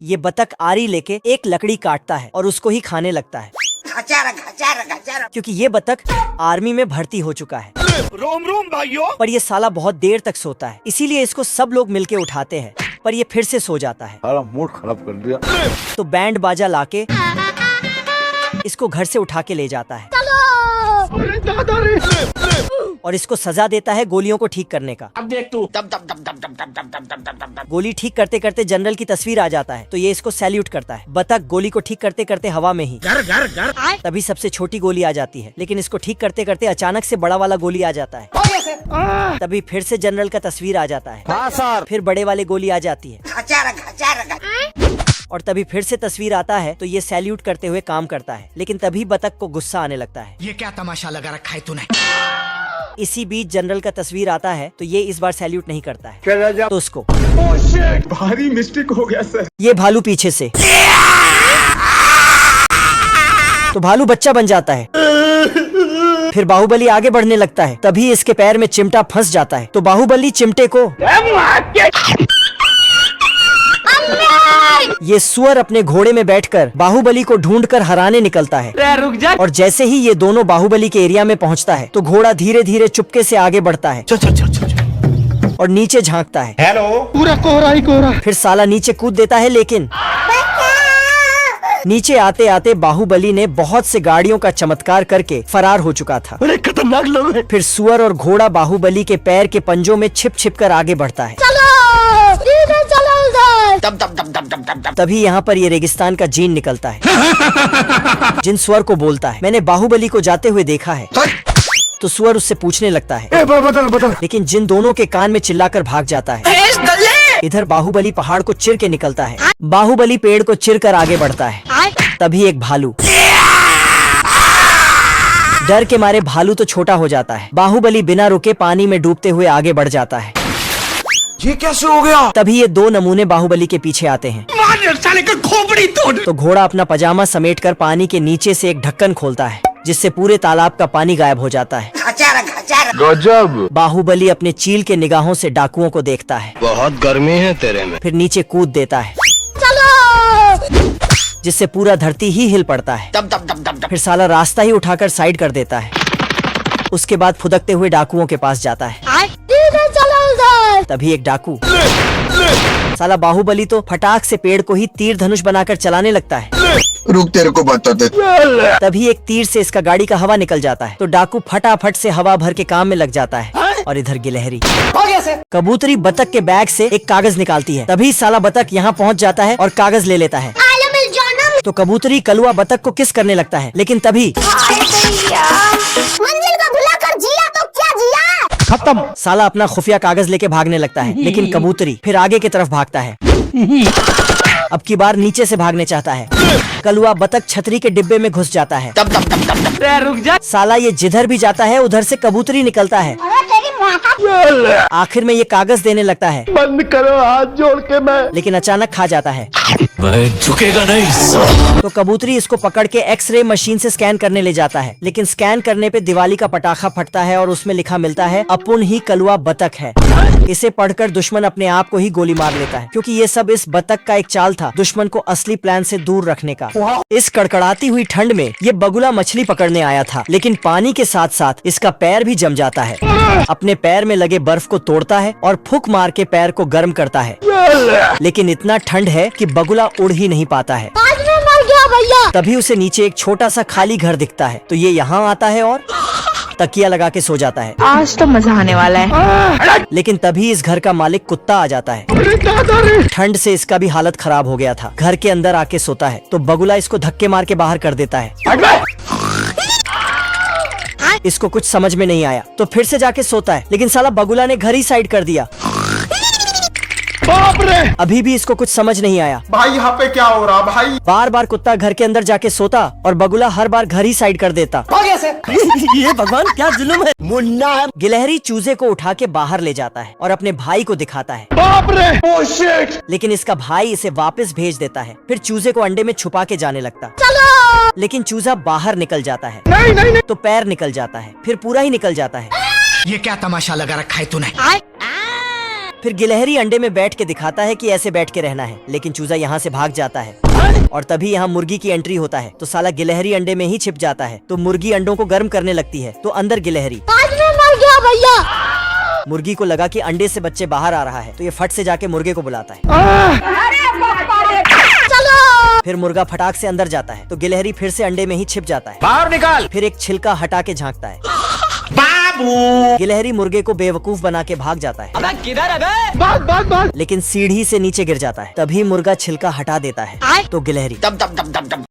ये बतख आरी लेके एक लकड़ी काटता है और उसको ही खाने लगता है, क्योंकि ये बतख आर्मी में भर्ती हो चुका है। रोम रोम भाइयों। पर ये साला बहुत देर तक सोता है, इसीलिए इसको सब लोग मिलके उठाते हैं, पर ये फिर से सो जाता है। सारा मूड खराब कर दिया। तो बैंड बाजा लाके इसको घर से उठा के ले जाता है और इसको सजा देता है गोलियों को ठीक करने का। अब देख तू। गोली ठीक करते करते जनरल की तस्वीर आ जाता है, तो ये इसको सैल्यूट करता है। बतख गोली को ठीक करते करते हवा में ही तभी सबसे छोटी गोली आ जाती है, लेकिन इसको ठीक करते करते अचानक से बड़ा वाला गोली आ जाता है। तभी फिर से जनरल का तस्वीर आ जाता है। हाँ सर। फिर बड़े वाले गोली आ जाती है और तभी फिर से तस्वीर आता है, तो ये सैल्यूट करते हुए काम करता है। लेकिन तभी बतख को गुस्सा आने लगता है। ये क्या तमाशा लगा रखा है तूने? इसी बीच जनरल का तस्वीर आता है, तो ये इस बार सैल्यूट नहीं करता है, तो उसको भारी मिस्टेक हो गया सर। ये भालू पीछे से, तो भालू बच्चा बन जाता है। फिर बाहुबली आगे बढ़ने लगता है, तभी इसके पैर में चिमटा फंस जाता है, तो बाहुबली चिमटे को ये सुअर अपने घोड़े में बैठकर बाहुबली को ढूंढकर हराने निकलता है। रुक जा। और जैसे ही ये दोनों बाहुबली के एरिया में पहुंचता है, तो घोड़ा धीरे धीरे चुपके से आगे बढ़ता है और नीचे झांकता है। हेलो। पूरा कोहरा ही कोहरा। फिर साला नीचे कूद देता है, लेकिन नीचे आते आते बाहुबली ने बहुत से गाड़ियों का चमत्कार करके फरार हो चुका था। अरे खतरनाक लोग हैं। फिर सुअर और घोड़ा बाहुबली के पैर के पंजों में छिप छिप कर आगे बढ़ता है। तभी यहाँ पर ये रेगिस्तान का जीन निकलता है। जिन सुअर को बोलता है, मैंने बाहुबली को जाते हुए देखा है। तो सुअर उससे पूछने लगता है, बदल। लेकिन जिन दोनों के कान में चिल्लाकर भाग जाता है। इधर बाहुबली पहाड़ को चिर के निकलता है। बाहुबली पेड़ को चिर कर आगे बढ़ता है। तभी एक भालू, डर के मारे भालू तो छोटा हो जाता है। बाहुबली बिना रुके पानी में डूबते हुए आगे बढ़ जाता है। ये कैसे हो गया? तभी ये दो नमूने बाहुबली के पीछे आते हैं। साले का खोपड़ी तोड़। तो घोड़ा अपना पजामा समेटकर पानी के नीचे से एक ढक्कन खोलता है, जिससे पूरे तालाब का पानी गायब हो जाता है। गजब। बाहुबली अपने चील के निगाहों से डाकुओं को देखता है। बहुत गर्मी है तेरे में। फिर नीचे कूद देता है, जिससे पूरा धरती ही हिल पड़ता है। फिर साला रास्ता ही उठाकर साइड कर देता है। उसके बाद फुदकते हुए डाकुओं के पास जाता है। तभी एक डाकू, साला बाहुबली तो फटाक से पेड़ को ही तीर धनुष बनाकर चलाने लगता है। रुक तेरे को बताते। तभी एक तीर से इसका गाड़ी का हवा निकल जाता है, तो डाकू फटाफट से हवा भर के काम में लग जाता है। और इधर गिलहरी कबूतरी बतख के बैग से एक कागज निकालती है। तभी साला बतख यहाँ पहुँच जाता है और कागज ले लेता है। तो कबूतरी कलुआ बतख को किस करने लगता है, लेकिन तभी मंजिल को भुलाकर जिया तो क्या जिया। खत्म। साला अपना खुफिया कागज लेके भागने लगता है, लेकिन कबूतरी फिर आगे की तरफ भागता है। अब की बार नीचे से भागने चाहता है। कलुआ बतख छतरी के डिब्बे में घुस जाता है। रुक जा। साला ये जिधर भी जाता है उधर से कबूतरी निकलता है। आखिर में ये कागज देने लगता है। बंद करो हाथ जोड़ के मैं। लेकिन अचानक खा जाता है। झुकेगा नहीं। तो कबूतरी इसको पकड़ के एक्सरे मशीन से स्कैन करने ले जाता है, लेकिन स्कैन करने पे दिवाली का पटाखा फटता है और उसमें लिखा मिलता है, अपुन ही कलुआ बतख है। इसे पढ़कर दुश्मन अपने आप को ही गोली मार लेता है, क्योंकि ये सब इस बतख का एक चाल था दुश्मन को असली प्लान से दूर रखने का। इस कड़कड़ाती हुई ठंड में ये बगुला मछली पकड़ने आया था, लेकिन पानी के साथ साथ इसका पैर भी जम जाता है। अपने पैर में लगे बर्फ को तोड़ता है और फूंक मार के पैर को गर्म करता है, लेकिन इतना ठंड है कि बगुला उड़ ही नहीं पाता है। आज मैं मर गया भैया। तभी उसे नीचे एक छोटा सा खाली घर दिखता है, तो ये यहाँ आता है और तकिया लगा के सो जाता है। आज तो मजा आने वाला है। लेकिन तभी इस घर का मालिक कुत्ता आ जाता है। ठंड से इसका भी हालत खराब हो गया था। घर के अंदर आके सोता है, तो बगुला इसको धक्के मार के बाहर कर देता है। इसको कुछ समझ में नहीं आया, तो फिर से जाके सोता है, लेकिन साला बगुला ने घर ही साइड कर दिया। बाप रे। अभी भी इसको कुछ समझ नहीं आया। भाई यहाँ पे क्या हो रहा भाई? बार बार कुत्ता घर के अंदर जाके सोता और बगुला हर बार घर ही साइड कर देता। ये भगवान क्या जुल्म है। मुन्ना गिलहरी चूजे को उठा के बाहर ले जाता है और अपने भाई को दिखाता है। बाप रे। Oh shit. लेकिन इसका भाई इसे वापस भेज देता है। फिर चूजे को अंडे में छुपा के जाने लगता, लेकिन चूजा बाहर निकल जाता है। नहीं। तो पैर निकल जाता है, फिर पूरा ही निकल जाता है। ये क्या तमाशा लगा रखा है तूने? फिर गिलहरी अंडे में बैठ के दिखाता है कि ऐसे बैठ के रहना है, लेकिन चूजा यहाँ से भाग जाता है और तभी यहाँ मुर्गी की एंट्री होता है। तो साला गिलहरी अंडे में ही छिप जाता है। तो मुर्गी अंडों को गर्म करने लगती है, तो अंदर गिलहरी। आज मैं मर गया भैया। मुर्गी को लगा कि अंडे से बच्चे बाहर आ रहा है, तो ये फट से जाके मुर्गे को बुलाता है। चलो। फिर मुर्गा फटाक से अंदर जाता है, तो गिलहरी फिर से अंडे में ही छिप जाता है। बाहर निकाल। फिर एक छिलका हटा के झांकता है। बाबू गिलहरी मुर्गे को बेवकूफ बना के भाग जाता है, अबे किधर है बे? लेकिन सीढ़ी से नीचे गिर जाता है। तभी मुर्गा छिलका हटा देता है, तो गिलहरी